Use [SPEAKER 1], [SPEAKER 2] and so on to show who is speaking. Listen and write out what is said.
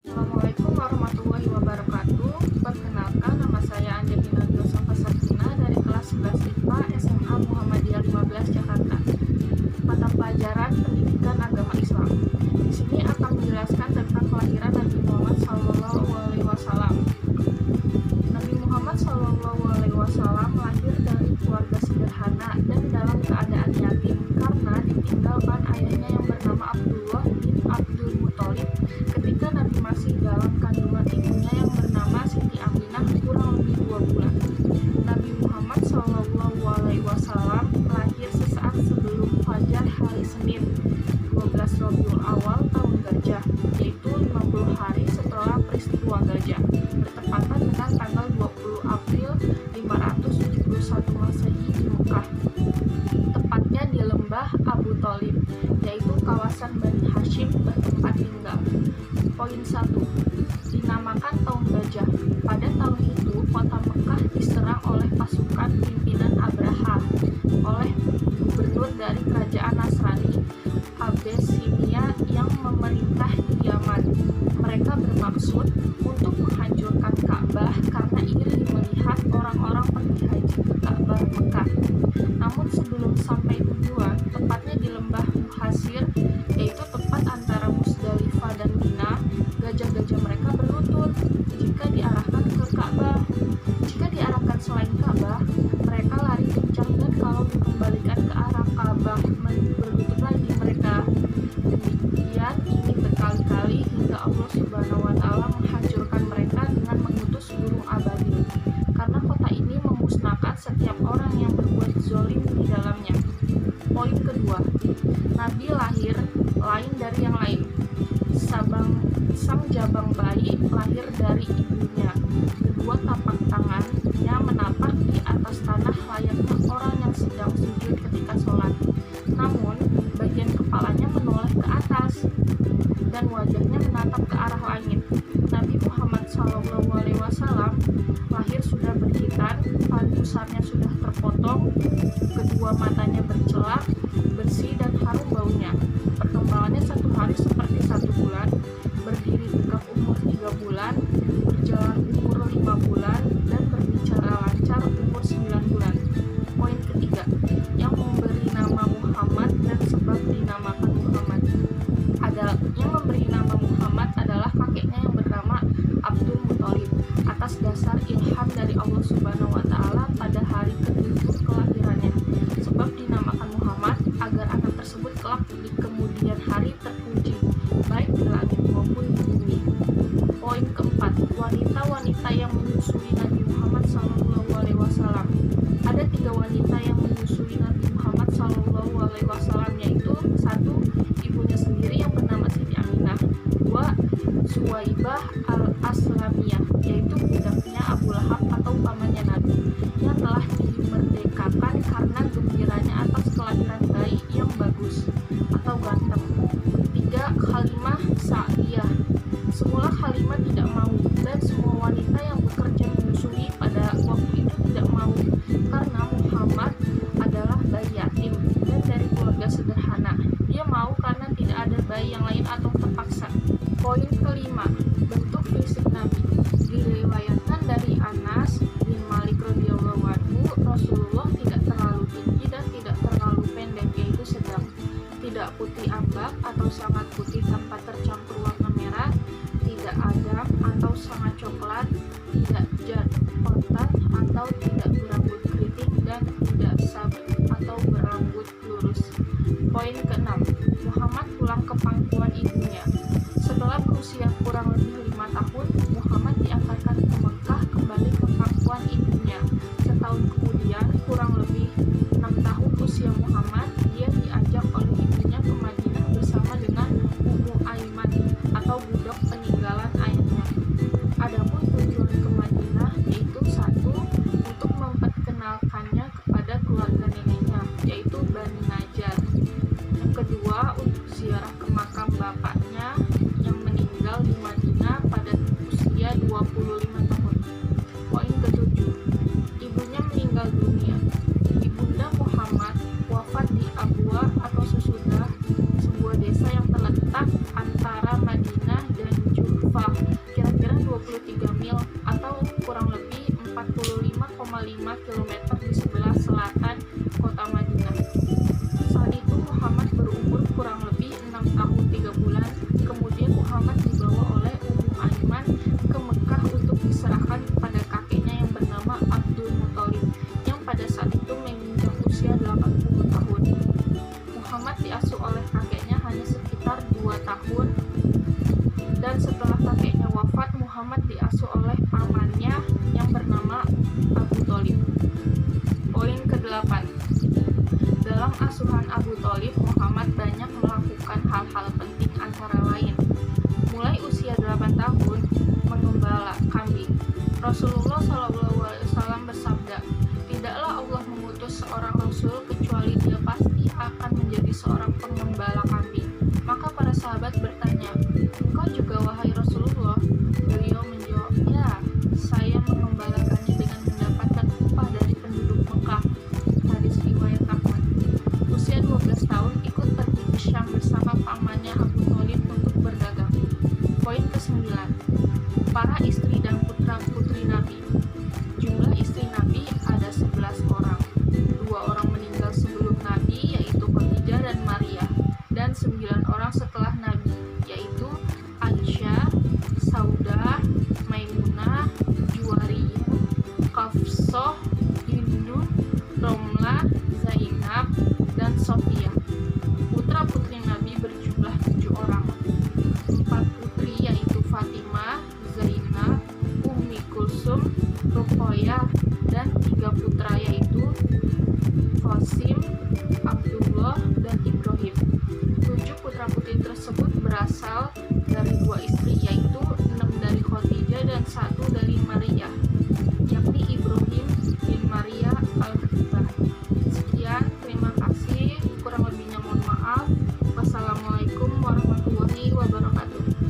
[SPEAKER 1] Assalamualaikum warahmatullahi wabarakatuh. Perkenalkan, nama saya Angelina Josefa Sabrina dari kelas 11 IPA SMA Muhammadiyah 15 Jakarta. Mata pelajaran Pendidikan Agama Islam. Di sini akan menjelaskan tentang kelahiran Nabi Muhammad SAW. Nabi Muhammad SAW lahir dari keluarga sederhana dan dalam keadaan yatim karena ditinggalkan ayahnya yang bernama Abdullah bin Abdul Muthalib ketika Nabi masih dalam kandungan ibunya yang bernama Siti Aminah kurang lebih 2 bulan. Nabi Muhammad SAW lahir sesaat sebelum fajar hari Senin 12 Rabiul Awal tahun Gajah, yaitu 50 hari setelah peristiwa Gajah, bertepatan dengan tanggal 20 April 571 Masehi di Mekah, tepatnya di lembah Abu Thalib, yaitu kawasan Bani Hashim bertempat tinggal. Poin 1. Dinamakan tahun Gajah. Pada tahun itu, kota Mekah diserang oleh pasukan pimpinan Abraha oleh gubernur dari kerajaan Nasrani Abyssinia yang memerintah di Yaman. Mereka bermaksud untuk menghancurkan Ka'bah karena iri melihat orang-orang pergi haji ke Ka'bah Mekah. Namun sebelum sampai tujuan, tepatnya di lembah Muhasir, yaitu tepat antara Musdalifah dan Mina, gajah-gajah mereka berlutut jika diarahkan ke Ka'bah. Jika diarahkan selain Ka'bah, mereka lari kencang, dan kalau dikembalikan ke arah Ka'bah berlutut lagi mereka. Demikian ini berkali-kali hingga Allah Subhanahu wa Ta'ala menghancurkan mereka dengan mengutus burung ababil, karena kota ini memusnahkan setiap orang yang berbuat zolim di dalamnya. Poin kedua, Nabi lahir lain dari yang lain. Sang jabang bayi lahir dari ibunya. Kedua tapak tangannya menapak di atas tanah layaknya orang yang sedang sujud ketika sholat. Namun, bagian kepalanya menoleh ke atas dan wajahnya menatap ke arah langit. Nabi Muhammad SAW lahir sudah berkhitan, tali pusarnya sudah terpotong, kedua matanya bercelak, bersih dan harum baunya. Perkembangannya 1 hari seperti 1 bulan, berdiri tegak umur 3 bulan, berjalan umur 5 bulan, dan berbicara lancar umur 9 bulan. Poin ketiga, yang memberi nama Muhammad dan sebab dinamakan Muhammad. Yang memberi nama Muhammad adalah kakeknya yang bernama Abdul Muthalib atas dasar ilham dari Allah Subhanahu wa Ta'ala pada hari ke-7 kelahirannya. Sebab dinamakan Muhammad agar anak tersebut kelak di kemudian hari terpuji baik di langit maupun di bumi. Poin keempat, wanita-wanita yang menyusui Nabi Muhammad SAW. Ada 3 wanita yang menyusui Nabi Muhammad SAW, yaitu 1. Ibunya sendiri yang bernama Siti Aminah. 2. Suwaibah al-Aslamiyah, yaitu budaknya Abu Lahab atau pamannya Nabi, yang telah dimerdekakan karena gembiranya atas kelahiran bayi yang bagus atau ganteng. 3. Halimah Sa'diyah. Semula Halimah tidak mau, dan semua wanita yang bekerja menyusui pada waktu itu tidak mau, karena Muhammad adalah bayi yatim dan dari keluarga sederhana. Dia mau karena tidak ada bayi yang lain atau terpaksa. Poin kelima, bentuk fisik Nabi. Diriwayatkan dari Anas bin Malik radhiyallahu anhu, Rasulullah tidak terlalu tinggi dan tidak terlalu pendek, yaitu sedang. Tidak putih ambak atau sangat putih tanpa tercampur warna merah, tidak adam atau sangat coklat, tidak jantan atau tidak berambut keriting, dan tidak sabit atau berambut lurus. Poin keenam, Muhammad pulang ke pangkuan ibunya. Setelah berusia kurang lebih 5 tahun, Muhammad diantarkan ke Mekah kembali ke pangkuan ibunya. Setahun kemudian, kurang lebih 6 tahun usia Muhammad, dia diajak oleh ibunya ke Madinah bersama dengan Ummu Aiman atau budak peninggalan ayahnya. Adapun tujuan ke Madinah yaitu 1. Untuk memperkenalkannya kepada keluarga neneknya, yaitu Bani Najjar. Yang kedua, untuk ziarah ke makam bapaknya yang meninggal di Madinah pada usia 25 tahun. Poin ketujuh, ibunya meninggal dunia. Ibunda Muhammad wafat di Abwa atau sesudah, sebuah desa yang terletak antara Madinah dan Juhfah. kira-kira 23 mil atau kurang lebih 45,5 km di sebelah selatan kota Madinah. Saat itu Muhammad berumur kurang lebih 6 tahun 3 bulan. Kemudian Muhammad dibawa oleh Ummu Aiman ke Mekah untuk diserahkan kepada kakeknya yang bernama Abdul Muthalib, yang pada saat itu menginjak usia 80 tahun. Muhammad diasuh oleh kakeknya hanya sekitar 2 tahun, dan setelah kakeknya wafat, Muhammad diasuh oleh pamannya yang bernama Abu Thalib. Poin ke-8. Dalam asuhan Abu Thalib, Muhammad banyak melakukan hal-hal penting antara lain. Mulai usia 8 tahun, mengembala kambing. Rasulullah SAW bersabda, "Tidaklah Allah mengutus seorang Rasul kecuali dia pasti akan menjadi seorang pengembala kambing." Maka para sahabat bertanya, "Engkau juga wahai Rasulullah?" Beliau menjawab, "Ya, saya mengembalakannya dengan mendapatkan upah dari penduduk Mekah." Hadis riwayat Ahmad. Usia 12 tahun ikut pergi ke Syam bersama pamannya Abu Thalib untuk berdagang. Poin ke-9. Para istri dan putra-putri Nabi. Jumlah istri Nabi ada 11 orang. 2 orang meninggal sebelum Nabi, yaitu Khadijah dan Maria, dan 9 orang setelah Nabi, yaitu Aisyah, Saudah, Maimunah, Juwariyah, Hafsah, Hindu, Romlah, Zainab, dan Sofia. Putra-putri Nabi berjumlah 7 orang. 4 putri yaitu Fatimah, Zainab, Ummi Kulsum, Ruqayyah, dan 3 putra yaitu Qasim, Abdullah, dan Ibrahim. 7 putra-putri tersebut